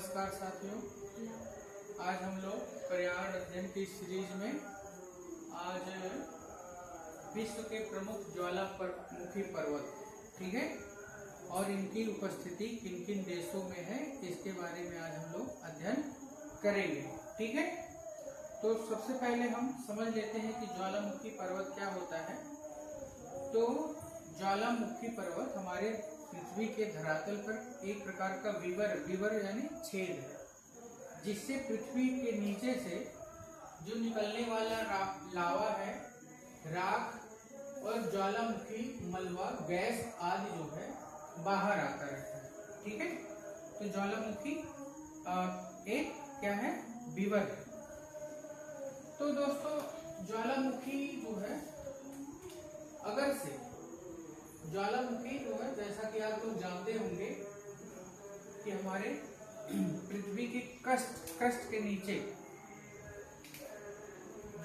नमस्कार साथियों, आज हम लोग पर्यावरण अध्ययन की सीरीज में आज विश्व के प्रमुख ज्वालामुखी पर्वत, ठीक है, और इनकी उपस्थिति किन किन देशों में है इसके बारे में आज हम लोग अध्ययन करेंगे। ठीक है, तो सबसे पहले हम समझ लेते हैं कि ज्वालामुखी पर्वत क्या होता है। तो ज्वालामुखी पर्वत हमारे पृथ्वी के धरातल पर एक प्रकार का विवर यानी छेद है, जिससे पृथ्वी के नीचे से जो निकलने वाला लावा है, राख और ज्वालामुखी मलबा, गैस आदि जो है बाहर आता रहता है। ठीक है, तो ज्वालामुखी एक क्या है, विवर है। तो दोस्तों ज्वालामुखी जो है, अगर से ज्वालामुखी जो है, जैसा कि आप लोग जानते होंगे कि हमारे पृथ्वी की क्रस्ट के नीचे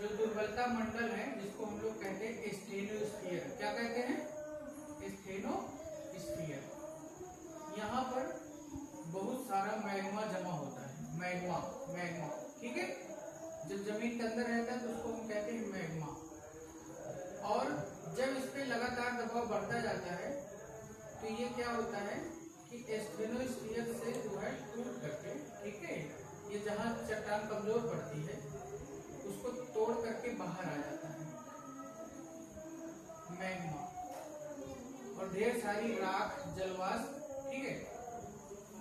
जो दुर्बलता मंडल है, जिसको हम लोग कहते हैं स्टेनोस्फीयर। क्या कहते हैं? स्टेनोस्फीयर। यहाँ पर बहुत सारा मैग्मा जमा होता है। मैग्मा, ठीक है, जब जमीन के अंदर रहता है तो उसको हम कहते हैं मैग्मा। और जब इस पे लगातार दबाव बढ़ता जाता है तो ये क्या होता है कि स्टेनोस्फीयर से जो है टूट करके, ठीक है, ये जहाँ चट्टान कमजोर पड़ती है उसको तोड़ करके बाहर आ जाता है मैग्मा, और ढेर सारी राख, जलवाष्प, ठीक है।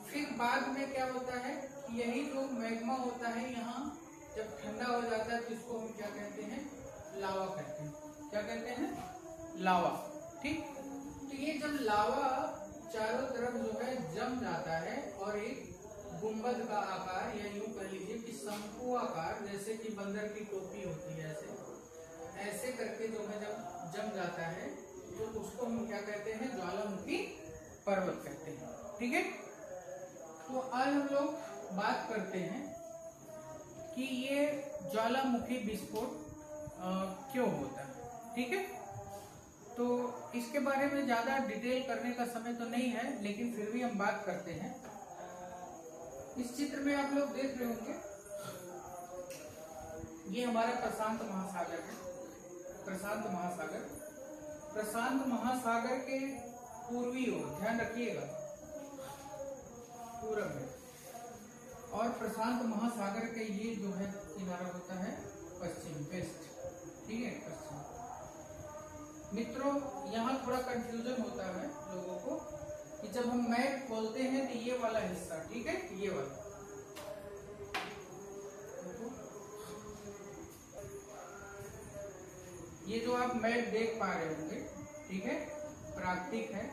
फिर बाद में क्या होता है कि यही जो मैग्मा होता है, यहाँ जब ठंडा हो जाता है तो इसको हम क्या कहते हैं? लावा कहते हैं। क्या कहते हैं? लावा। ठीक, तो ये जब लावा चारों तरफ जो है जम जाता है और एक गुंबद का आकार, या यूं कह लीजिए कि शंकु आकार, जैसे कि बंदर की टोपी होती है, ऐसे करके जो है जब जम जाता है तो उसको हम क्या कहते हैं? ज्वालामुखी पर्वत कहते हैं। ठीक है, तो आज हम लोग बात करते हैं कि ये ज्वालामुखी विस्फोट क्यों होता है। ठीक है, तो इसके बारे में ज्यादा डिटेल करने का समय तो नहीं है, लेकिन फिर भी हम बात करते हैं। इस चित्र में आप लोग देख रहे होंगे, ये हमारा प्रशांत महासागर है। प्रशांत महासागर के पूर्वी ओर, ध्यान रखिएगा, पूरब में, और प्रशांत महासागर के ये जो है किनारा होता है पश्चिम, वेस्ट। ठीक है, पश्चिम। मित्रों, यहाँ थोड़ा कंफ्यूजन होता है लोगों को कि जब हम मैप खोलते हैं तो ये वाला हिस्सा, ठीक है, ये वाला, ये जो आप मैप देख पा रहे होंगे, ठीक है, प्राकृतिक है।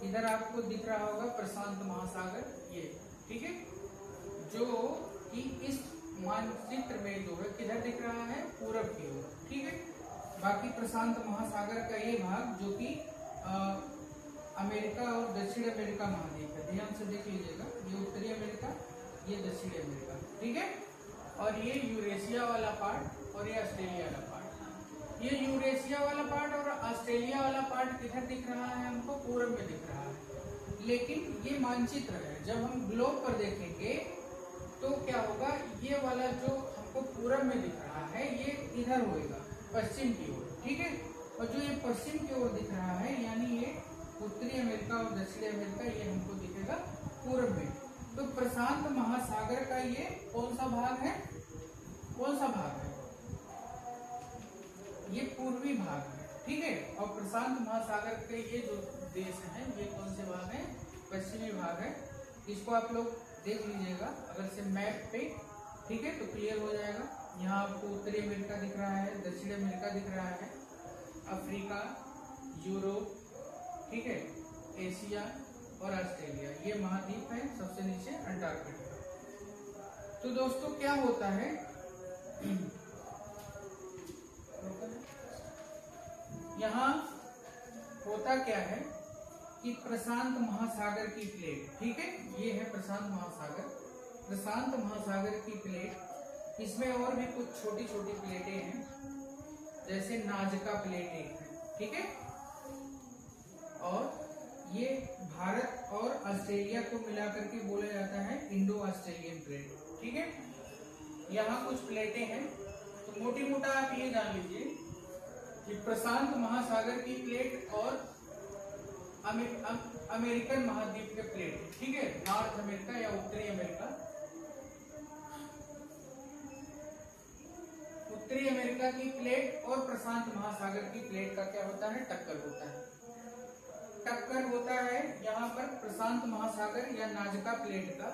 इधर आपको दिख रहा होगा प्रशांत महासागर, ये, ठीक है, जो कि इस मानचित्र में जो है किधर दिख रहा है? पूरब की ओर। ठीक है, बाकी प्रशांत महासागर का ये भाग जो कि अमेरिका और दक्षिण अमेरिका महाद्वीप है, ध्यान से देख लीजिएगा, ये उत्तरी अमेरिका, ये दक्षिणी अमेरिका, ठीक है, और ये यूरेशिया वाला पार्ट और ये ऑस्ट्रेलिया वाला पार्ट। ये यूरेशिया वाला पार्ट और ऑस्ट्रेलिया वाला पार्ट किधर दिख रहा है? हमको पूरब में दिख रहा है। लेकिन ये मानचित्र है, जब हम ग्लोब पर देखेंगे तो क्या होगा, ये वाला जो हमको पूरब में दिख रहा है ये इधर होएगा, पश्चिम की ओर। ठीक है, और जो ये पश्चिम की ओर दिख रहा है, यानी ये उत्तरी अमेरिका और दक्षिणी अमेरिका, ये हमको दिखेगा पूरब में। तो प्रशांत महासागर का ये कौन सा भाग है? ये पूर्वी भाग है। ठीक है, और प्रशांत महासागर के ये जो देश हैं, ये कौन से भाग हैं? पश्चिमी भाग है। इसको आप लोग देख लीजिएगा अगर से मैप पे, ठीक है, तो क्लियर हो जाएगा। यहाँ आपको उत्तरी अमेरिका दिख रहा है, दक्षिण अमेरिका दिख रहा है, अफ्रीका, यूरोप, ठीक है, एशिया और ऑस्ट्रेलिया, ये महाद्वीप है। सबसे नीचे अंटार्कटिका। तो दोस्तों क्या होता है, यहाँ होता क्या है कि प्रशांत महासागर की प्लेट, ठीक है, ये है प्रशांत महासागर की प्लेट। इसमें और भी कुछ छोटी छोटी प्लेटें हैं, जैसे नाजका प्लेट एक है, ठीक है, और ये भारत और ऑस्ट्रेलिया को मिलाकर के बोला जाता है इंडो ऑस्ट्रेलियन प्लेट। ठीक है, यहाँ कुछ प्लेटें हैं, तो मोटी मोटा आप ये जान लीजिए कि प्रशांत महासागर की प्लेट और अमेरिकन महाद्वीप के प्लेट। ठीक है, नॉर्थ अमेरिका या उत्तरी अमेरिका, उत्तरी अमेरिका की प्लेट और प्रशांत महासागर की प्लेट का क्या होता है, टक्कर होता है। टक्कर होता है यहाँ पर प्रशांत महासागर या नाजका प्लेट का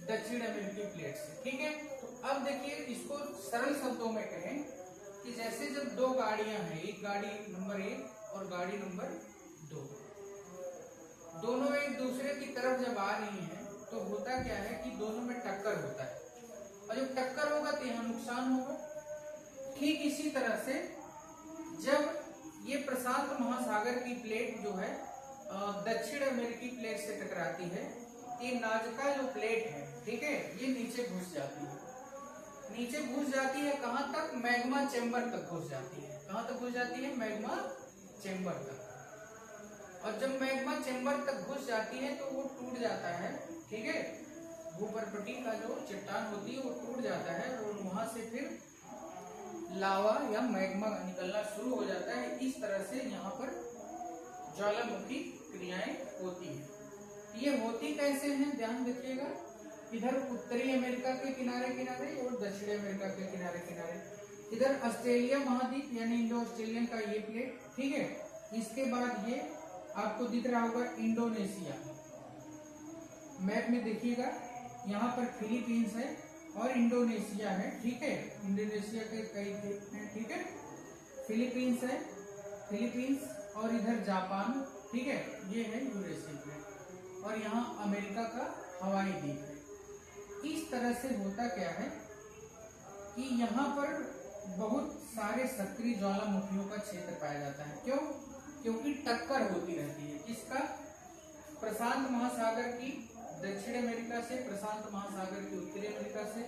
दक्षिण अमेरिकी प्लेट से। ठीक है, तो अब देखिए इसको सरल शब्दों में कहें कि जैसे जब दो गाड़ियां हैं, एक गाड़ी नंबर 1 और गाड़ी नंबर 2, दोनों एक दूसरे की तरफ जब आ रही हैं तो होता क्या है कि दोनों में टक्कर होता है, और जब टक्कर होगा तो यहाँ नुकसान होगा। ठीक इसी तरह से जब ये प्रशांत महासागर की प्लेट जो है दक्षिण अमेरिकी प्लेट से टकराती है, ये नाजका जो प्लेट है, ठीक है, ये नीचे घुस जाती है। नीचे घुस जाती है कहाँ तक, मैग्मा चेंबर तक घुस जाती है। कहाँ तक घुस जाती है, मैग्मा चेंबर तक। और जब मैग्मा चेंबर तक घुस जाती है तो वो टूट जाता है। ठीक है, भूपर्पटी का जो चट्टान होती है वो टूट जाता है और वहां से फिर लावा या मैग्मा निकलना शुरू हो जाता है। इस तरह से यहाँ पर ज्वालामुखी क्रियाएं होती हैं। ये होती कैसे हैं, ध्यान रखिएगा, इधर उत्तरी अमेरिका के किनारे किनारे और दक्षिणी अमेरिका के किनारे किनारे। इधर ऑस्ट्रेलिया महाद्वीप यानी इंडो ऑस्ट्रेलियन का ये प्लेट। ठीक है, इसके बाद ये आपको दिख रहा होगा इंडोनेशिया, मैप में देखिएगा, यहाँ पर फिलीपींस है और इंडोनेशिया है। ठीक है, इंडोनेशिया के कई हैं। ठीक है, फिलीपींस है, फिलीपींस और इधर जापान। ठीक है, ये है यूरेशियन प्लेट और यहाँ अमेरिका का हवाई द्वीप है। इस तरह से होता क्या है कि यहाँ पर बहुत सारे सक्रिय ज्वालामुखियों का क्षेत्र पाया जाता है। क्यों? क्योंकि टक्कर होती रहती है। किसका? प्रशांत महासागर की दक्षिण अमेरिका से, प्रशांत महासागर की उत्तरी अमेरिका से।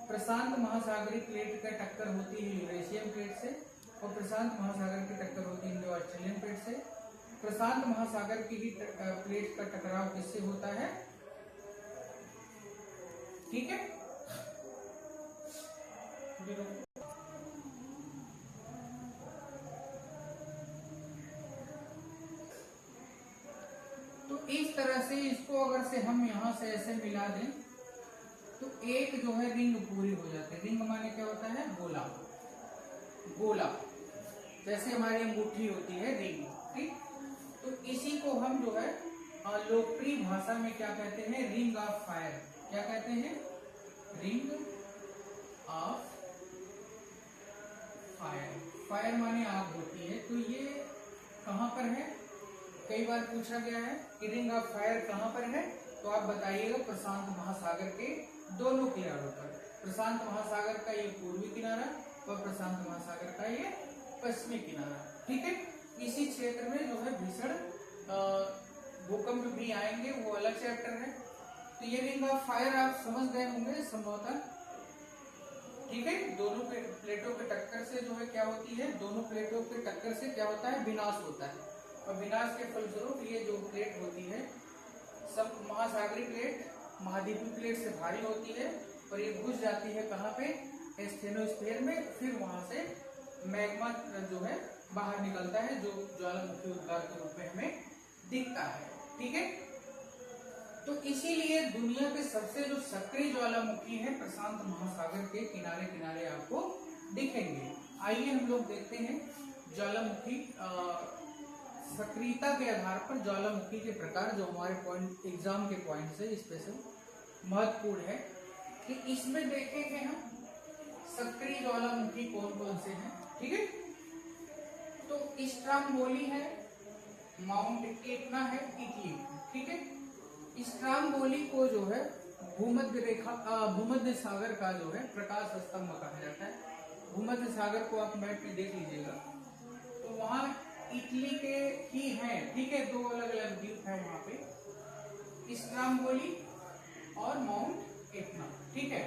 प्रशांत महासागरीय प्लेट का टक्कर होती है यूरेशियन प्लेट से और प्रशांत महासागर की टक्कर होती है इंडो ऑस्ट्रेलियन प्लेट से। प्रशांत महासागर की ही प्लेट का टकराव किससे होता है? ठीक है, तो इस तरह से इसको अगर से हम यहाँ से ऐसे मिला दें तो एक जो है रिंग पूरी हो जाती है। रिंग माने क्या होता है? गोला। गोला जैसे हमारी अंगूठी होती है रिंग। ठीक, तो इसी को हम जो है लोकप्रिय भाषा में क्या कहते हैं? Ring of fire. क्या कहते हैं? Ring of fire. फायर माने आग होती है। तो ये कहाँ पर है? कई बार पूछा गया है कि रिंग ऑफ फायर कहाँ पर है, तो आप बताइएगा प्रशांत महासागर के दोनों किनारों पर। प्रशांत महासागर का ये पूर्वी किनारा और प्रशांत महासागर का ये पश्चिमी किनारा। ठीक है, इसी क्षेत्र में जो है भीषण भूकंप भी आएंगे, वो अलग चैप्टर है। तो ये रिंग ऑफ फायर आप समझ गए होंगे संभवतः। ठीक है, दोनों प्लेटों के टक्कर से जो है क्या होती है, दोनों प्लेटों के टक्कर से क्या होता है? विनाश होता है। और विनाश के फलस्वरूप ये जो प्लेट होती है सब महासागरीय प्लेट महाद्वीपीय प्लेट से भारी होती है और ये घुस जाती है कहाँ पे? स्टेनोस्फीयर में। फिर वहां से मैग्मा जो है बाहर निकलता है, जो ज्वालामुखी उद्गार के रूप में हमें दिखता है। ठीक है, तो इसीलिए दुनिया के सबसे जो सक्रिय ज्वालामुखी है प्रशांत महासागर के किनारे किनारे आपको दिखेंगे। आइए हम लोग देखते हैं ज्वालामुखी सक्रियता के आधार पर ज्वालामुखी के प्रकार, जो हमारे पॉइंट एग्जाम के पॉइंट से स्पेशल महत्वपूर्ण है कि इसमें देखेंगे हम सक्रिय ज्वालामुखी कौन कौन से हैं। ठीक है, तो स्ट्रांगोली है, माउंट एटना है इटली। ठीक है, स्ट्रांगोली को जो है भूमध्य रेखा भूमध्य सागर का जो है प्रकाश स्तंभ कहा जाता है। भूमध्य सागर को आप मैप में देख लीजिएगा, तो वहां इटली के ही हैं। ठीक है, दो अलग अलग द्वीप है वहां पे, स्ट्रांगोली और माउंट एटना। ठीक है,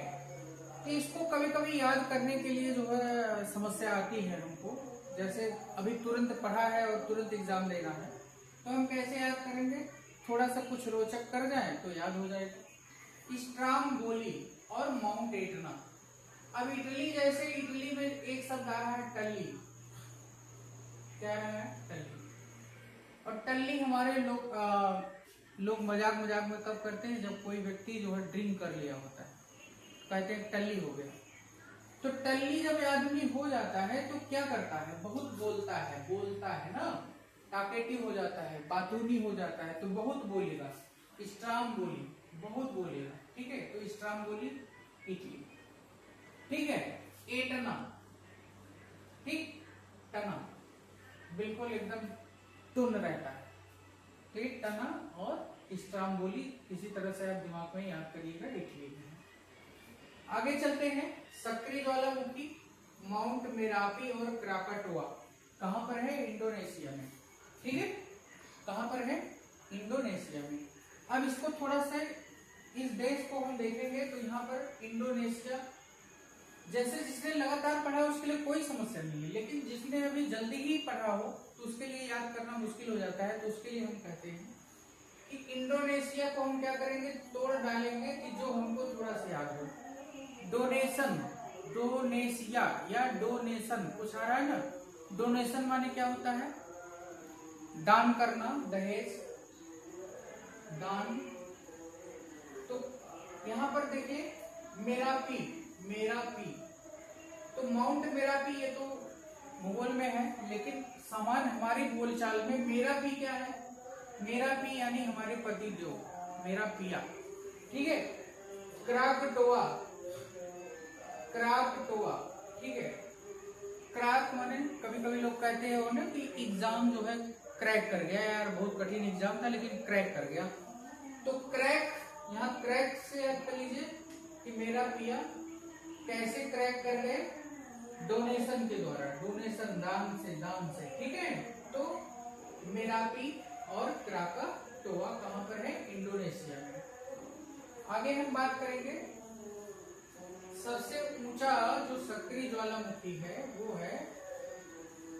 तो इसको कभी कभी याद करने के लिए जो है समस्या आती है हमको, जैसे अभी तुरंत पढ़ा है और तुरंत एग्जाम देना है, तो तो हम कैसे याद करेंगे, थोड़ा सा कुछ रोचक कर जाए तो याद हो जाएगा। स्ट्राम्बोली और माउंट एटना। अब इटली, जैसे इटली में एक शब्द आ रहा है टल्ली, क्या है टल्ली, और टल्ली हमारे लोग मजाक मजाक में कब करते हैं, जब कोई व्यक्ति जो है ड्रिंक कर लिया होता है, कहते हैं टल्ली हो गया। तो टल्ली जब आदमी हो जाता है तो क्या करता है, बहुत बोलता है ना, टाकेटिव हो जाता है, बातूनी हो जाता है, तो बहुत बोलेगा, स्ट्रांग बोली, बहुत बोलेगा, ठीक है। तो स्ट्रांग बोली इटली, ठीक है। एटना, ठीक, टना, बिल्कुल एकदम तुन रहता है, ठीक, टना और स्ट्रांग बोली, इसी तरह से आप दिमाग में याद करिएगा इटली में। आगे चलते हैं, सक्रिय ज्वालामुखी माउंट मेरापी और क्राकाटोआ कहां पर है, इंडोनेशिया में, ठीक है, कहां पर है, इंडोनेशिया में। अब इसको थोड़ा सा, इस देश को हम देखेंगे तो यहाँ पर इंडोनेशिया, जैसे जिसने लगातार पढ़ा उसके लिए कोई समस्या नहीं है, लेकिन जिसने अभी जल्दी ही पढ़ा हो तो उसके लिए याद करना मुश्किल हो जाता है। तो उसके लिए हम कहते हैं कि इंडोनेशिया को हम क्या करेंगे, तोड़ डालेंगे कि जो हमको थोड़ा सा याद हो। डोनेशन, डोनेशिया या डोनेशन, कुछ आ रहा है ना, डोनेशन माने क्या होता है, दान करना, दहेज, दान। तो यहां पर देखिए मेरापी, मेरापी, तो माउंट मेरापी ये तो भूगोल में है, लेकिन समान हमारी बोलचाल में मेरापी क्या है, मेरापी यानी हमारे पति देव, मेरा पिया, ठीक है। क्राकटोआ, क्राकटोआ, ठीक है। क्रैक माने, कभी कभी लोग कहते हैं ना कि एग्जाम जो है क्रैक कर गया यार, बहुत कठिन एग्जाम था लेकिन क्रैक कर गया। तो क्रैक, यहाँ क्रैक से याद कर लीजिए कि मेरा पिया कैसे क्रैक कर गए, डोनेशन के द्वारा, डोनेशन, दान से, ठीक है। तो मेरापी और क्राकाटोआ कहां पर है, इंडोनेशिया में। आगे हम बात करेंगे, सबसे ऊंचा जो सक्रिय ज्वालामुखी है वो है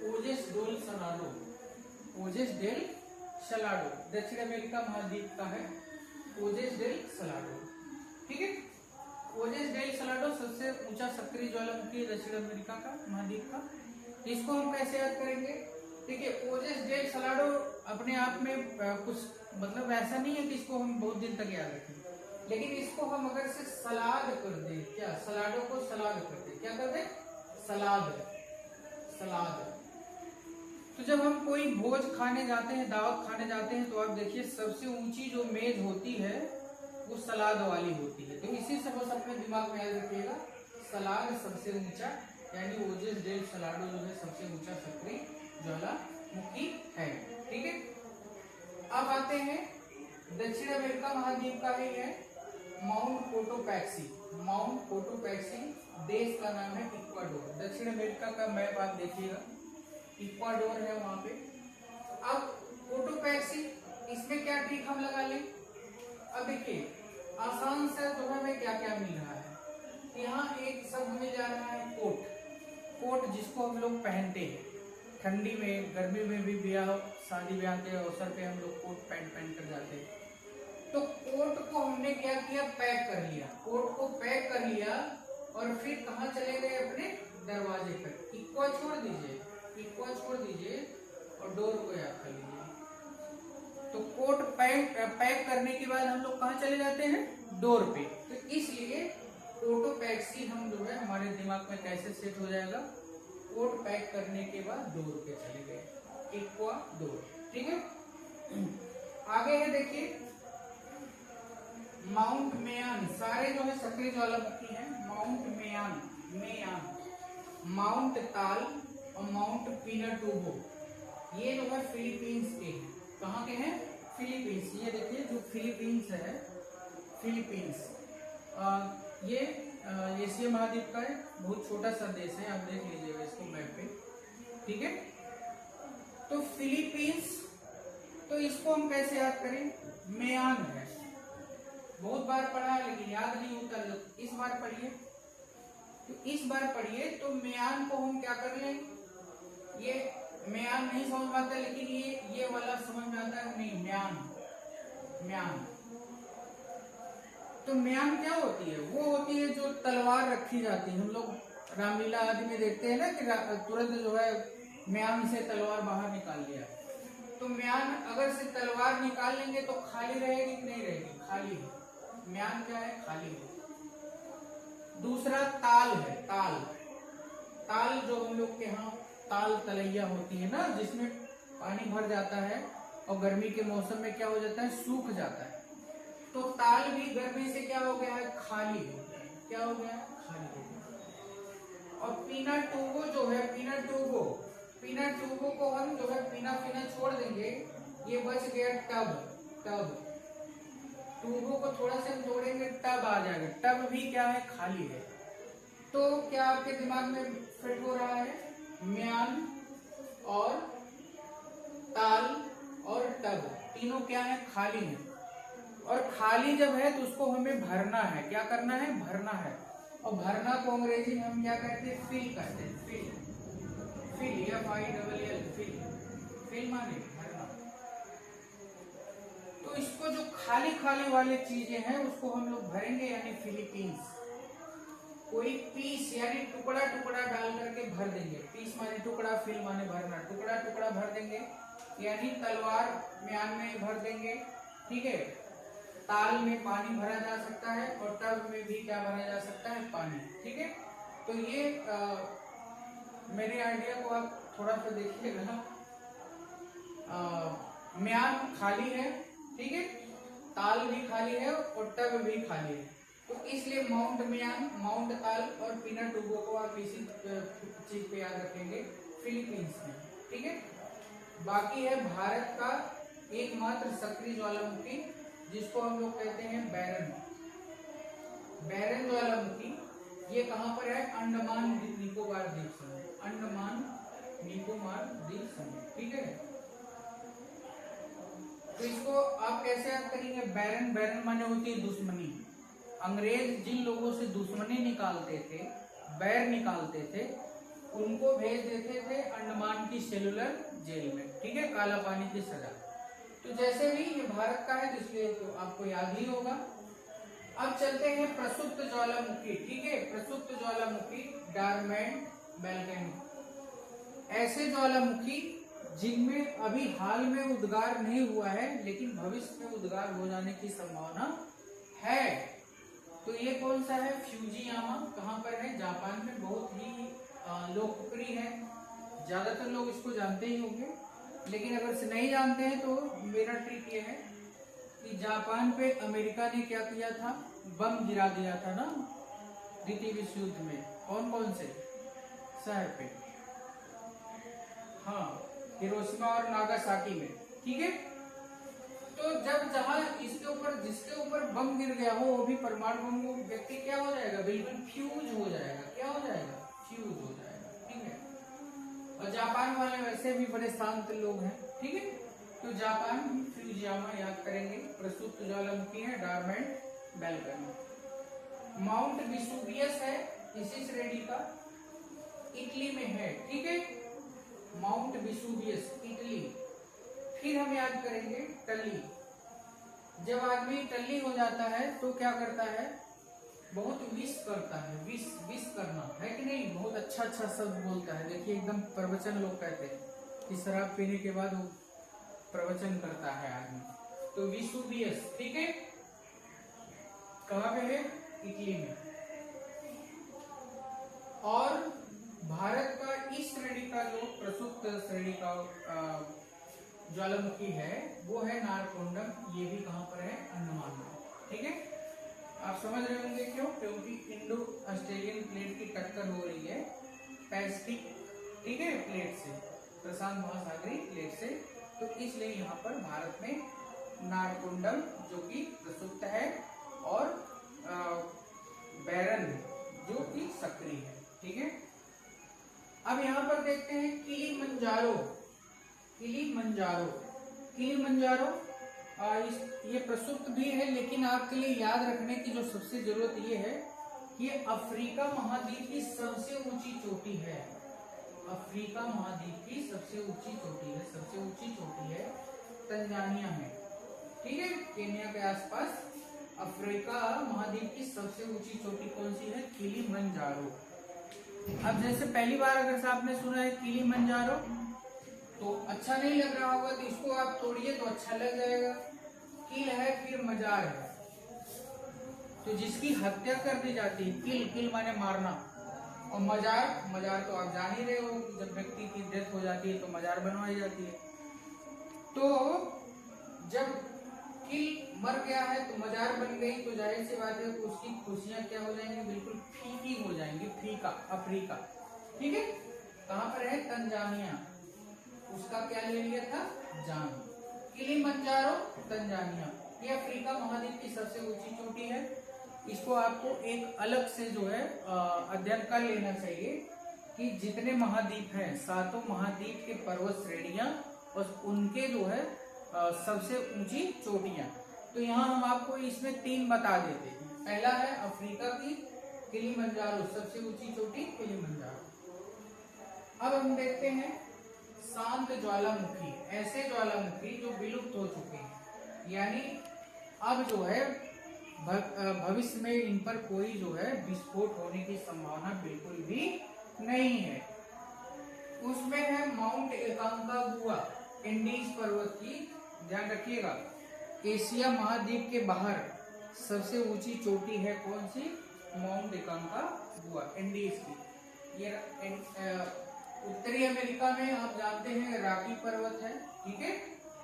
ओजेस डेल सलाडो, ओजेस डेल सलाडो, दक्षिण अमेरिका महाद्वीप का है ओजेस डेल सलाडो, ठीक है। ओजेस डेल सलाडो सबसे ऊंचा सक्रिय ज्वालामुखी है दक्षिण अमेरिका का महाद्वीप का। इसको हम कैसे याद करेंगे, देखिए ओजेस डेल सलाडो अपने आप में कुछ मतलब ऐसा नहीं है कि इसको हम बहुत दिन तक याद रखें, लेकिन इसको हम अगर से सलाद कर दे, क्या सलाडो को सलाद कर दे, क्या कर दे, सलाद, सलाद। तो जब हम कोई भोज खाने जाते हैं, दावत खाने जाते हैं, तो आप देखिए सबसे ऊंची जो मेज होती है वो सलाद वाली होती है। तो इसी से बस अपने दिमाग में याद रखिएगा, सलाद सबसे ऊंचा, यानी ओजेस डेल सलाडो जो है सबसे ऊंचा सक्रिय ज्वालामुखी है, ठीक है। अब आते हैं दक्षिण अमेरिका महाद्वीप का ही है माउंट कोटोपैक्सी, माउंट कोटोपैक्सी, देश का नाम है इक्वाडोर। दक्षिण अमेरिका का मैप आप देखिएगा, इक्वाडोर है वहां पे। अब कोटोपैक्सी, इसमें क्या ट्रिक हम लगा लें, अब देखिए आसान से जो है हमें क्या क्या मिल रहा है, यहाँ एक शब्द मिल जा रहा है कोट, कोट जिसको हम लोग पहनते हैं ठंडी में, गर्मी में भी, ब्याह शादी ब्याह के अवसर पे हम लोग कोट पैंट पहन कर जाते हैं। तो कोट को हमने क्या किया, पैक कर लिया, कोट को पैक कर लिया और फिर कहाँ चले गए, अपने दरवाजे पर। इक्वा छोड़ दीजिए, इक्वा छोड़ दीजिए और डोर को याद कर लीजिए। तो कोट पैक करने के बाद हम लोग कहाँ चले जाते हैं, डोर पे। तो इसलिए कोटोपैक्सी हम जो है हमारे दिमाग में कैसे सेट हो जाएगा, कोट पैक करने के बाद डोर पे चले गए, इक्वा डोर, ठीक है। आगे है देखिए माउंट मेयान, सारे जो है सक्रिय ज्वालामुखी हैं, माउंट मेयान, मेयान, माउंट ताल और माउंट पिनाटुबो, ये जो है फिलीपींस के हैं। कहाँ के हैं, फिलीपींस। ये देखिए जो फिलीपींस है, फिलीपींस ये एशिया महाद्वीप का है, बहुत छोटा सा देश है, आप देख लीजिएगा इसको मैप पे, ठीक है। तो फिलीपींस, तो इसको हम कैसे याद करें, मेयान है, बहुत बार पढ़ा है लेकिन याद नहीं होता, इस बार पढ़िए, तो इस बार पढ़िए। तो मेयान को हम क्या कर लें, ये म्यान नहीं समझ में आता, लेकिन ये वाला समझ में आता है नहीं, म्यान। म्यान तो म्यान क्या होती है? वो होती है जो तलवार रखी जाती है। हम लोग रामलीला आदि में देखते हैं ना कि तुरंत जो है म्यान से तलवार बाहर निकाल लिया। तो म्यान अगर से तलवार निकाल लेंगे तो खाली रहेगी कि नहीं रहेगी? खाली है। म्यान क्या है? खाली है। दूसरा ताल है, ताल। ताल जो हम लोग के यहाँ ताल तलैया होती है ना, जिसमें पानी भर जाता है और गर्मी के मौसम में क्या हो जाता है? सूख जाता है। तो ताल भी गर्मी से क्या हो गया है? खाली हो गया है। क्या हो गया है? खाली हो गया। और पिनाटुबो जो है, पिनाटुबो, पिनाटुबो को हम जो है पीना पीना छोड़ देंगे, ये बच गया टब। टब, टूबो को थोड़ा सा हम जोड़ेंगे, टब आ जाएगा। टब भी क्या है? खाली है। तो क्या आपके दिमाग में फिट हो रहा है? म्यान और ताल और टब तीनों क्या है? खाली है। और खाली जब है तो उसको हमें भरना है। क्या करना है? भरना है। और भरना को अंग्रेजी में हम क्या कहते हैं? फिल कहते हैं। Fill, fill, FILL, fill. Fill माने भरना। तो इसको जो खाली खाली वाली चीजें हैं उसको हम लोग भरेंगे, यानी फिलीपींस। कोई पीस यानी टुकड़ा टुकड़ा डाल करके भर देंगे। पीस माने टुकड़ा, फिल माने भरना। टुकड़ा टुकड़ा भर देंगे, यानी तलवार म्यान में भर देंगे। ठीक है। ताल में पानी भरा जा सकता है और टब में भी क्या भरा जा सकता है? पानी। ठीक है। तो ये मेरे आइडिया को आप थोड़ा सा देखिएगा। म्यान खाली है, ठीक है, ताल भी खाली है और टब भी खाली है। तो इसलिए माउंट म्यान, माउंट ताल और पिनाटुबो को आप इसी चीज पे याद रखेंगे, फिलीपींस में। ठीक है। बाकी है भारत का एकमात्र सक्रिय ज्वालामुखी, जिसको हम लोग कहते हैं बैरन। बैरन ज्वालामुखी ये कहाँ पर है? अंडमान निकोबार द्वीप समूह। अंडमान निकोबार द्वीप समूह। ठीक है। तो इसको आप कैसे याद करेंगे? बैरन, बैरन माने होती है दुश्मनी। अंग्रेज जिन लोगों से दुश्मनी निकालते थे, बैर निकालते थे, उनको भेज देते थे अंडमान की सेलुलर जेल में। ठीक है। काला पानी की सजा। तो जैसे भी ये भारत का है, इसलिए तो आपको याद ही होगा। अब चलते हैं प्रसुप्त ज्वालामुखी। ठीक है। प्रसुप्त ज्वालामुखी, डॉर्मेंट वोल्केनो। ऐसे ज्वालामुखी जिनमें अभी हाल में उद्गार नहीं हुआ है, लेकिन भविष्य में उद्गार हो जाने की संभावना है। तो ये कौन सा है? फ्यूजियामा। कहाँ पर है? जापान में। बहुत ही लोकप्रिय है, ज्यादातर लोग इसको जानते ही होंगे। लेकिन अगर से नहीं जानते हैं तो मेरा ट्रिक ये है कि जापान पे अमेरिका ने क्या किया था? बम गिरा दिया था ना द्वितीय विश्व युद्ध में। कौन कौन से शहर पे? हाँ, हिरोशिमा और नागासाकी में। ठीक है। तो जब जहां इसके ऊपर, जिसके ऊपर बम गिर गया हो, वो भी परमाणु बम, वो व्यक्ति क्या हो जाएगा? बिल्कुल फ्यूज हो जाएगा। क्या हो जाएगा? फ्यूज हो जाएगा। ठीक है। और जापान वाले वैसे भी बड़े शांत लोग हैं। ठीक है। तो जापान फ्यूजियामा याद करेंगे। प्रसुप्त ज्वालामुखी है डॉर्मेंट वोल्केनो। माउंट विसुवियस है इसी श्रेणी का, इटली में है। ठीक है। Mount Vesuvius, Italy. फिर हम याद करेंगे टल्ली। जब आदमी टल्ली हो जाता है तो क्या करता है? बहुत विश करता है। विश, विश करना है कि नहीं? बहुत अच्छा अच्छा शब्द बोलता है। देखिए एकदम प्रवचन लोग कहते हैं कि शराब पीने के बाद वो प्रवचन करता है आदमी। तो विसुवियस। ठीक है। कहाँ पे है? इटली में। और भारत का इस श्रेणी का जो प्रसुप्त श्रेणी का ज्वालामुखी है वो है नारकोंडम। ये भी कहाँ पर है? अंडमान में। ठीक है। आप समझ रहे होंगे क्यों? क्योंकि इंडो ऑस्ट्रेलियन प्लेट की टक्कर हो रही है पैसिफिक, ठीक है, प्लेट से, प्रशांत महासागरीय प्लेट से। तो इसलिए यहाँ पर भारत में नारकोंडम जो कि प्रसुप्त है और बैरन जो कि सक्रिय है। ठीक है। अब यहाँ पर देखते हैं किलिमंजारो। किलिमंजारो, किलिमंजारो ये प्रसुप्त भी है, लेकिन आपके लिए याद रखने की जो सबसे जरूरत ये है कि ये अफ्रीका महाद्वीप की सबसे ऊंची चोटी है। अफ्रीका महाद्वीप की सबसे ऊंची चोटी है, सबसे ऊंची चोटी है तंजानिया में, ठीक है, केन्या के आसपास। अफ्रीका महाद्वीप की सबसे ऊंची चोटी कौन सी है? किलिमंजारो। अब जैसे पहली बार अगर आपने सुना है किलिमंजारो तो अच्छा नहीं लग रहा होगा, तो इसको आप तोड़िए तो अच्छा लग जाएगा। किल है फिर मजार है, तो जिसकी हत्या कर दी जाती है, किल किल माने मारना, और मजार मजार तो आप जान ही रहे हो, जब व्यक्ति की डेथ हो जाती है तो मजार बनवाई जाती है। तो जब किल मर गया है तो मजार बन गई, तो जाहिर सी बात है कि उसकी खुशियां क्या हो जाएंगी? बिल्कुल फीकी हो जाएंगी। फीका, अफ्रीका, ठीक है। कहाँ पर है? तंजानिया। उसका क्या ले लिया था? जान। किलिमंजारो तंजानिया, ये अफ्रीका महाद्वीप की सबसे ऊंची चोटी है। इसको आपको एक अलग से जो है अध्ययन कर लेना चाहिए कि जितने महाद्वीप हैं, 7 महाद्वीप के पर्वत श्रेणियां और उनके जो है सबसे ऊंची चोटियां। तो यहाँ हम आपको इसमें 3 बता देते हैं। पहला है अफ्रीका की किलिमंजारो, सबसे ऊंची चोटी किलिमंजारो। अब हम देखते हैं शांत ज्वालामुखी, ऐसे ज्वालामुखी जो विलुप्त हो चुके हैं, यानी अब जो है भविष्य में इन पर कोई जो है विस्फोट होने की संभावना बिल्कुल भी नहीं है। उसमें है माउंट एकांकागुआ, एंडीज पर्वत की, ध्यान रखिएगा। एशिया महाद्वीप के बाहर सबसे ऊंची चोटी है कौन सी? माउंट एकांकागुआ, एंडीज की। ये उत्तरी अमेरिका में आप जानते हैं रॉकी पर्वत है, ठीक है,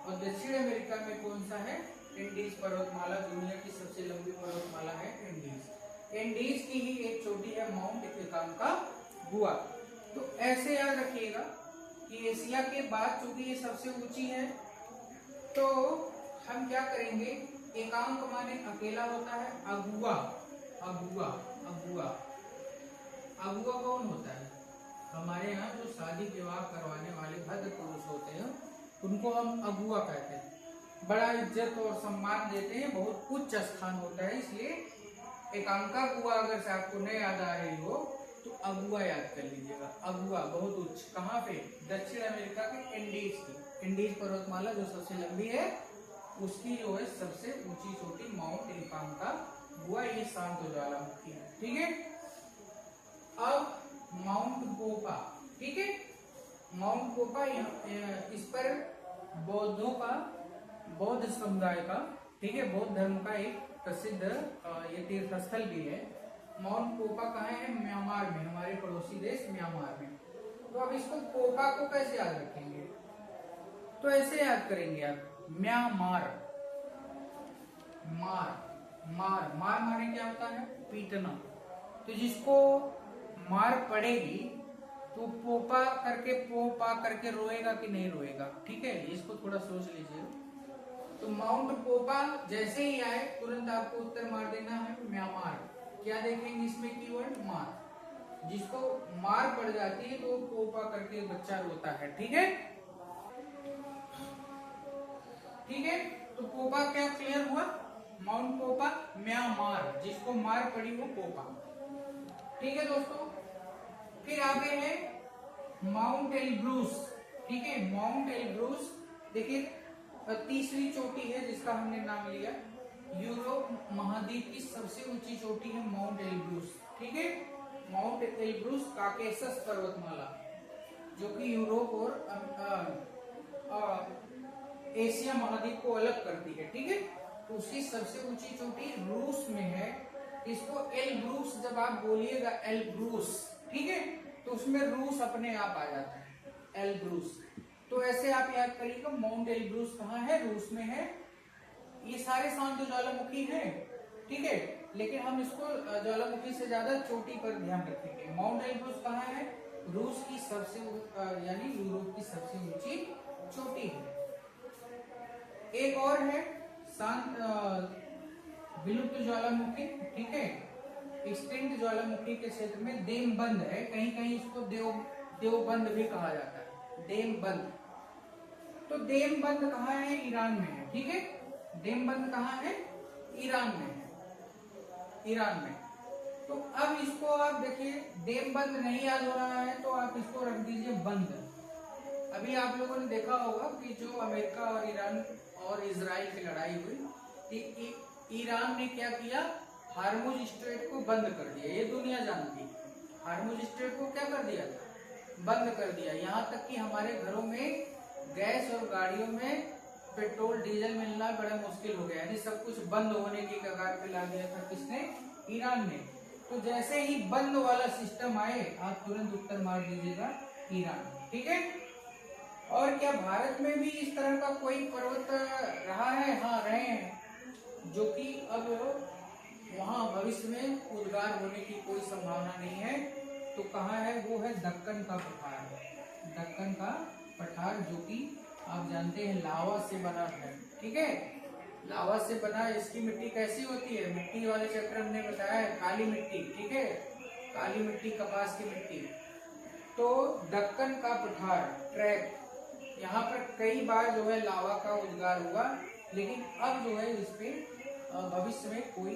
और दक्षिण अमेरिका में कौन सा है? एंडीज पर्वतमाला। दुनिया की सबसे लंबी पर्वतमाला है एंडीज। एंडीज की ही एक चोटी है माउंट एकांकागुआ। तो ऐसे याद रखिएगा कि एशिया के बाद चूंकि ये सबसे ऊंची है, तो हम क्या करेंगे? एकांक माने अकेला होता है, अगुआ, अगुआ, अगुआ, अगुआ कौन होता है? हमारे यहाँ जो शादी विवाह करवाने वाले भद्र पुरुष होते हैं उनको हम अगुआ कहते हैं। बड़ा इज्जत और सम्मान देते हैं, बहुत उच्च स्थान होता है, इसलिए एकांकागुआ अगर से आपको नहीं याद आ रही हो तो अगुआ याद कर लीजिएगा। अगुआ बहुत उच्च, कहाँ पे? दक्षिण अमेरिका के एंडीज की, एंडीज पर्वतमाला जो सबसे लंबी है उसकी जो है सबसे ऊंची चोटी माउंट एकांकागुआ, ये शांत ज्वालामुखी है, ठीक है। अब माउंट पोपा, ठीक है, माउंट पोपा, इस पर बौद्धों का, बौद्ध समुदाय का, ठीक है, बौद्ध धर्म का एक प्रसिद्ध ये तीर्थ स्थल भी है। माउंट पोपा कहाँ है? म्यांमार में, हमारे पड़ोसी देश म्यांमार में। तो अब इसको पोपा को कैसे याद रखेंगे? तो ऐसे याद करेंगे आप, म्यांमार, मार, मार, मार माने क्या होता है? पीटना। तो जिसको मार पड़ेगी तो पोपा करके, पोपा करके रोएगा कि नहीं रोएगा? ठीक है, इसको थोड़ा सोच लीजिए। तो माउंट पोपा जैसे ही आए तुरंत आपको उत्तर मार देना है म्यांमार। क्या देखेंगे इसमें? कीवर्ड मार। जिसको मार पड़ जाती है तो पोपा करके बच्चा रोता है, ठीक है, ठीक है। तो पोपा क्या क्लियर हुआ? माउंट पोपा म्यांमार, जिसको मार पड़ी वो पोपा, ठीक है दोस्तों। फिर आगे है माउंट एलब्रूस, ठीक है, माउंट एलब्रूस देखिए तीसरी चोटी है जिसका हमने नाम लिया। यूरोप महाद्वीप की सबसे ऊंची चोटी है माउंट एलब्रूस, ठीक है। माउंट एलब्रूस काकेशस पर्वतमाला जो कि यूरोप और एशिया महाद्वीप को अलग करती है, ठीक है। तो उसकी सबसे ऊंची चोटी रूस में है। इसको एलब्रूस जब आप बोलिएगा, एलब्रूस, ठीक है, तो उसमें रूस अपने आप आ जाता है, एलब्रूस। तो ऐसे आप याद करिएगा, माउंट एलब्रूस कहाँ है? रूस में है। ये सारे शांत ज्वालामुखी हैं, ठीक है, लेकिन हम इसको ज्वालामुखी से ज्यादा चोटी पर ध्यान रखेंगे। माउंट एलब्रूस कहाँ है? रूस की सबसे यानी यूरोप की सबसे ऊंची चोटी है। एक और है शांत विलुप्त ज्वालामुखी, ठीक है, एक्सटिंक्ट ज्वालामुखी के क्षेत्र में देमबंद है, कहीं कहीं इसको देवबंद भी कहा जाता है, देमबंद। तो देमबंद कहाँ है? ईरान में है, ठीक है। देमबंद कहाँ है? ईरान में है, ईरान में। तो अब इसको आप देखिए, डेम बंद नहीं याद हो रहा है तो आप इसको रख दीजिए बंद। अभी आप लोगों ने देखा होगा कि जो अमेरिका और ईरान और इजराइल की लड़ाई हुई, ईरान ने क्या किया, हार्मुज स्ट्रेट को बंद कर दिया। ये दुनिया जानती है, हार्मुज स्ट्रेट को क्या कर दिया, बंद कर दिया। यहाँ तक कि हमारे घरों में गैस और गाड़ियों में पेट्रोल डीजल मिलना बड़ा मुश्किल हो गया, यानी सब कुछ बंद होने की कगार पे ला दिया था किसने, ईरान ने। तो जैसे ही बंद वाला सिस्टम आए, आप तुरंत उत्तर मार दीजिएगा ईरान, ठीक है। और क्या भारत में भी इस तरह का कोई पर्वत रहा है? हाँ, रहे हैं, जो कि अब वहां भविष्य में उद्गार होने की कोई संभावना नहीं है। तो कहाँ है वो? है दक्कन का पठार। दक्कन का पठार, जो कि आप जानते हैं लावा से बना है, ठीक है, लावा से बना। इसकी मिट्टी कैसी होती है? मिट्टी वाले चैप्टर हमने बताया है, काली मिट्टी, ठीक है, काली मिट्टी, कपास की मिट्टी। तो दक्कन का पठार ट्रैक, यहाँ पर कई बार जो है लावा का उद्गार हुआ, लेकिन अब जो है इस पे भविष्य में कोई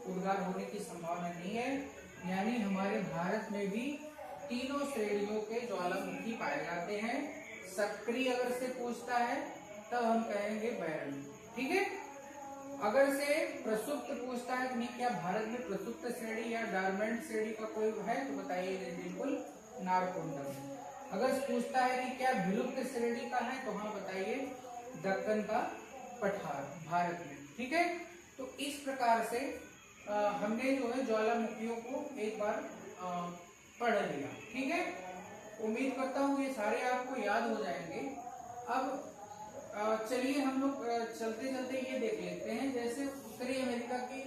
उद्गार होने की संभावना नहीं है। यानी हमारे भारत में भी तीनों श्रेणियों के ज्वालामुखी पाए जाते हैं। सक्रिय अगर से पूछता है तब हम कहेंगे बैरन, ठीक है। अगर से प्रसुप्त पूछता है कि नहीं, क्या भारत में प्रसुप्त श्रेणी या डॉर्मेंट श्रेणी का कोई है, तो बताइए बिल्कुल नारकोंडम। अगर पूछता है कि क्या विलुप्त श्रेणी का है, तो हाँ बताइए दक्कन का पठार भारत में, ठीक है। तो इस प्रकार से हमने जो है ज्वालामुखियों को एक बार पढ़ लिया, ठीक है। उम्मीद करता हूँ ये सारे आपको याद हो जाएंगे। अब चलिए हम लोग चलते चलते ये देख लेते हैं, जैसे उत्तरी अमेरिका की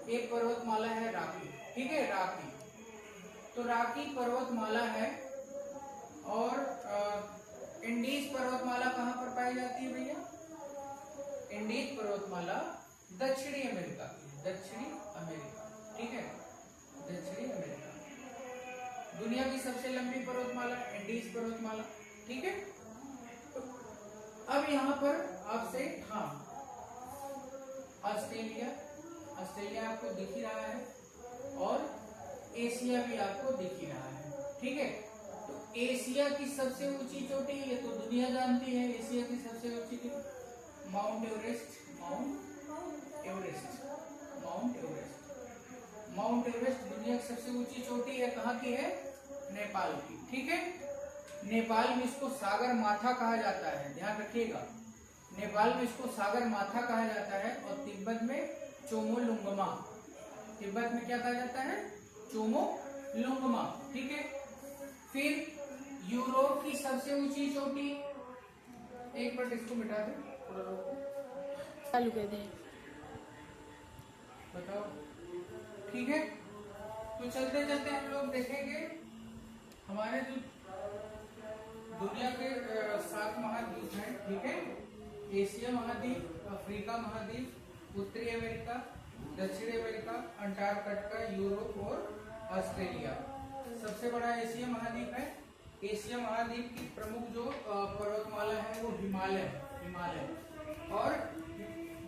एक पर्वतमाला है रॉकी, ठीक है, रॉकी। तो रॉकी पर्वतमाला है। और इंडीज पर्वतमाला कहाँ पर पाई जाती है भैया? इंडीज पर्वतमाला दक्षिणी अमेरिका, दक्षिणी अमेरिका, ठीक है, दक्षिणी अमेरिका। दुनिया की सबसे लंबी पर्वतमाला इंडीज पर्वतमाला, ठीक है। तो अब यहाँ पर आपसे, हाँ, ऑस्ट्रेलिया, ऑस्ट्रेलिया आपको दिख ही रहा है और एशिया भी आपको दिख ही रहा है, ठीक है। तो एशिया की सबसे ऊंची चोटी, ये तो दुनिया जानती है, एशिया की सबसे ऊंची mount Everest, mount Everest, mount Everest. Mount Everest दुनिया की सबसे ऊंची चोटी है, कहाँ की है? नेपाल की, ठीक है। नेपाल में इसको सागर माथा कहा जाता है, ध्यान रखिएगा, नेपाल में इसको सागर माथा कहा जाता है। और तिब्बत में चोमोलुंगमा, तिब्बत में क्या कहा जाता है? चोमोलुंगमा, ठीक है। फिर यूरोप की सबसे ऊंची चोटी, एक मिनट इसको मिटा दे, थोड़ा रोको, चालू कर दे, बताओ, ठीक है। तो चलते चलते हम लोग देखेंगे हमारे जो दुनिया के 7 महाद्वीप हैं, ठीक है, एशिया महाद्वीप, अफ्रीका महाद्वीप, उत्तरी अमेरिका, दक्षिणी अमेरिका, अंटार्कटिका, यूरोप और ऑस्ट्रेलिया। सबसे बड़ा एशिया महाद्वीप है। एशिया महाद्वीप की प्रमुख जो पर्वतमाला है वो हिमालय, हिमालय। और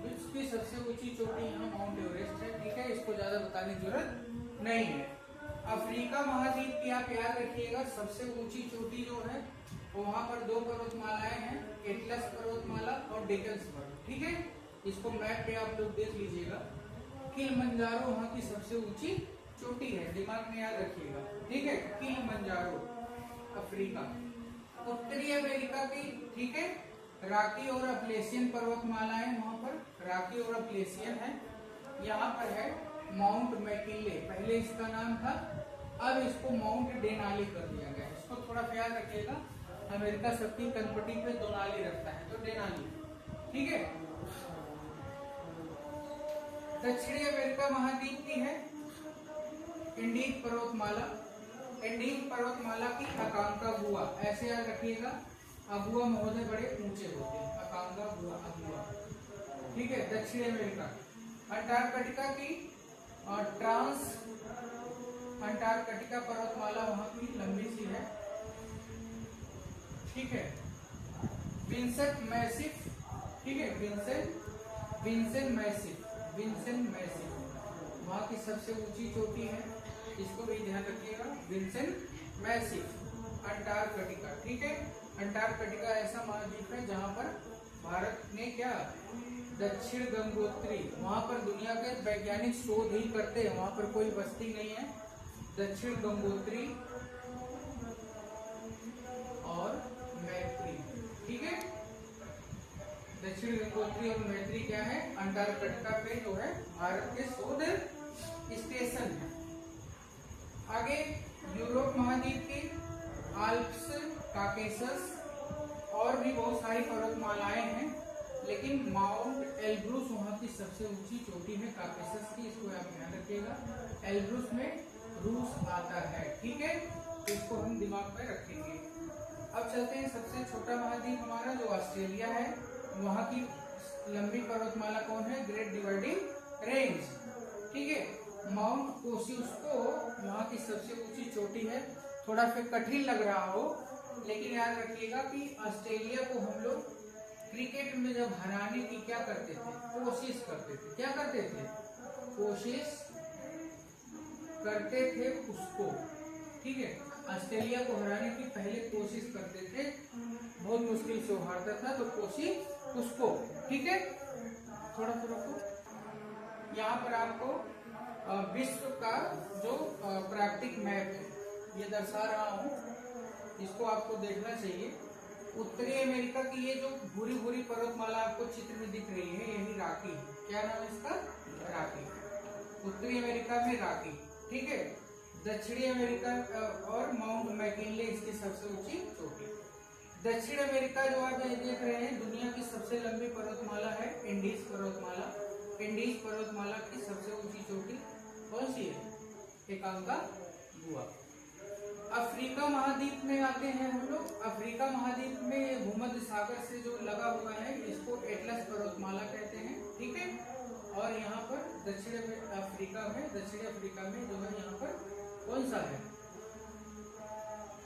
विश्व की सबसे ऊंची चोटी यहाँ माउंट एवरेस्ट है, ठीक है, इसको ज्यादा बताने की जरूरत नहीं है। अफ्रीका महाद्वीप की आप याद रखिएगा, सबसे ऊंची चोटी जो है वहां पर 2 पर्वतमालाएं हैं, एटलस पर्वतमाला और डेकन्स पर्वत, ठीक है। इसको मैप पे आप लोग देख लीजिएगा। किलिमंजारो वहां की सबसे ऊंची चोटी है, दिमाग में याद रखिएगा, ठीक है, किलिमंजारो अफ्रीका। उत्तरी अमेरिका की, ठीक है, रॉकी और अप्लेशियन पर्वतमालाएं, वहां पर रॉकी और अप्लेशियन है। यहाँ पर है माउंट मैकिनले, पहले इसका नाम था, अब इसको माउंट डेनाली कर दिया गया। इसको थोड़ा ख्याल रखिएगा, अमेरिका सबकी कनपट्टी पे दोनाली रखता है, तो डेनाली, ठीक है। दक्षिणी अमेरिका महाद्वीप की है इंडीज पर्वतमाला। इंडीज पर्वतमाला की अकांकागुआ, ऐसे याद रखिएगा, अगुआ महोदय बड़े ऊंचे होते हैं, अकांकागुआ, अगुआ, ठीक है, दक्षिणी अमेरिका। अंटार्कटिका की ट्रांस अंटार्कटिका पर्वतमाला वहां की लंबी सी है, ठीक है। विंसेंट मैसिफ, ठीक है, विंसेंट मैसिफ, विंसेंट मैसिफ वहां की सबसे ऊंची चोटी है, इसको भी ध्यान रखिएगा, विंसन मैसिव, अंटार्कटिका। ठीक है, अंटार्कटिका ऐसा महाद्वीप है जहाँ पर भारत ने क्या दक्षिण गंगोत्री, वहां पर दुनिया के वैज्ञानिक शोध ही करते हैं, वहां पर कोई बस्ती नहीं है। दक्षिण गंगोत्री और मैत्री, ठीक है, दक्षिण गंगोत्री और मैत्री क्या है, अंटार्कटिका पे जो है भारत के शोध स्टेशन है। आगे यूरोप महाद्वीप के आल्प्स, काकेशस और भी बहुत सारी पर्वतमालाएं हैं, लेकिन माउंट एल्ब्रूस वहां की सबसे ऊंची चोटी है काकेशस की, इसको आप ध्यान रखिएगा। एल्ब्रूस में रूस आता है, ठीक है, तो इसको हम दिमाग में रखेंगे। अब चलते हैं सबसे छोटा महाद्वीप हमारा जो ऑस्ट्रेलिया है, वहां की लंबी पर्वतमाला कौन है, ग्रेट डिवाइडिंग रेंज, ठीक है। माउंट कोसियुस्को वहां की सबसे ऊंची चोटी है। थोड़ा फिर कठिन लग रहा हो, लेकिन याद रखिएगा कि ऑस्ट्रेलिया को हम लोग क्रिकेट में जब हराने की क्या करते थे, कोशिश करते थे, क्या करते थे, कोशिश करते थे उसको, ठीक है, ऑस्ट्रेलिया को हराने की पहले कोशिश करते थे, बहुत मुश्किल से हारता था, तो कोशिश उसको, ठीक है। थोड़ा रुको, यहाँ पर आपको विश्व का जो प्राकृतिक मैप है ये दर्शा रहा हूँ, इसको आपको देखना चाहिए। उत्तरी अमेरिका की ये जो भूरी भूरी पर्वतमाला आपको चित्र में दिख रही है, यही राकी है। क्या नाम है इसका, राकी। उत्तरी अमेरिका में राकी, ठीक है। दक्षिणी अमेरिका और माउंट मैकिनले इसकी सबसे ऊंची चोटी। दक्षिण अमेरिका जो आप देख रहे हैं, दुनिया की सबसे लंबी पर्वतमाला है इंडीज पर्वतमाला। इंडीज पर्वतमाला की सबसे ऊंची चोटी कौन सी है, एकांकागुआ। अफ्रीका महाद्वीप में आते हैं हम लोग। अफ्रीका महाद्वीप में भूमध्य सागर से जो लगा हुआ है, इसको एटलस पर्वतमाला कहते हैं, ठीक है। और यहाँ पर दक्षिण अफ्रीका में जो है यहाँ पर कौन सा है,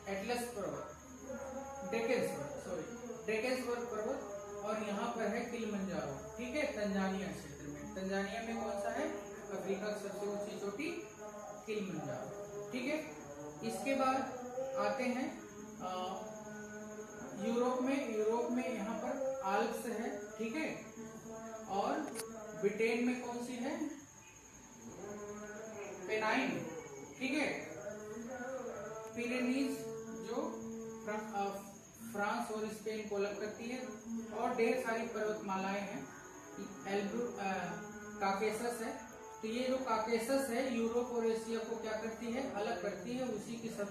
एटलस पर्वत, डेकेंसवर्थ पर्वत, और यहाँ पर है किलिमंजारो, ठीक है, तंजानिया क्षेत्र में। तंजानिया में कौन सा है, अफ्रीका की सबसे ऊंची चोटी किलिमंजारो, ठीक है। इसके बाद आते हैं यूरोप में यहाँ पर आल्प्स है, ठीक है, और ब्रिटेन में कौन सी है, पेनाइन, ठीक है। पिरेनीज जो फ्रांस और स्पेन को अलग करती है, और ढेर सारी पर्वतमालाएं हैं। काकेशस है, तो ये जो काकेशस है यूरोप और एशिया को क्या करती है, अलग करती है, उसी की सब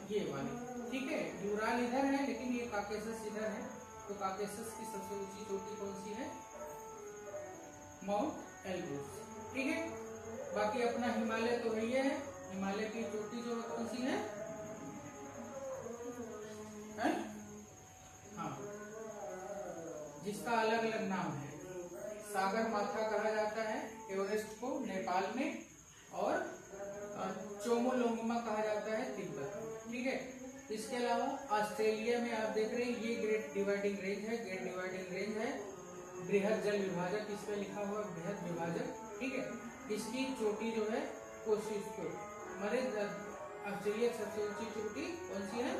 ये वाली, ठीक है। यूराल इधर है, लेकिन ये काकेशस इधर है, तो काकेशस की सबसे ऊंची चोटी कौन सी है, माउंट एल्ब्रूस, ठीक है। बाकी अपना हिमालय तो वही है, हिमालय की चोटी जो कौन सी है, हाँ, जिसका अलग अलग नाम है। सागर माथा कहा जाता है एवरेस्ट को नेपाल में, और चोमोलोंगिमा कहा जाता है तिब्बत में, ठीक है। इसके अलावा ऑस्ट्रेलिया में आप देख रहे हैं, ये ग्रेट डिवाइडिंग रेंज है, ग्रेट डिवाइडिंग रेंज है, बृहद जल विभाजक इस पे लिखा हुआ, बृहद विभाजक, ठीक है। इसकी चोटी जो है कोशियुस्को, हमारे ऑस्ट्रेलिया की सबसे ऊंची चोटी कौन सी है,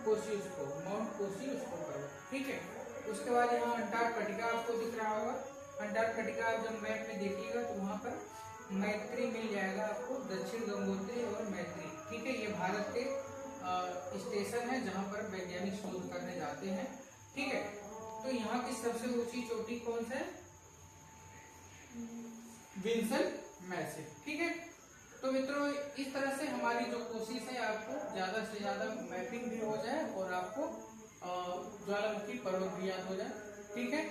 कोशियुस्को, माउंट कोशियुस्को पर्वत, ठीक है। उसके बाद यहाँ अंटार्कटिका आपको दिख रहा होगा। अंटार्कटिका आप जब मैप में देखिएगा तो वहाँ पर मैत्री मिल जाएगा आपको, दक्षिण गंगोत्री और मैत्री, ठीक है। ये भारत के स्टेशन है जहाँ पर वैज्ञानिक शोध करने जाते हैं, ठीक है। तो यहाँ की सबसे ऊंची चोटी कौन सा है, विंसन मैसिव, ठीक है। तो मित्रों, इस तरह से हमारी जो कोशिश है आपको ज्यादा से ज्यादा मैपिंग भी हो जाए और आपको ज्वालामुखी पर्वत भी याद हो जाए, ठीक है।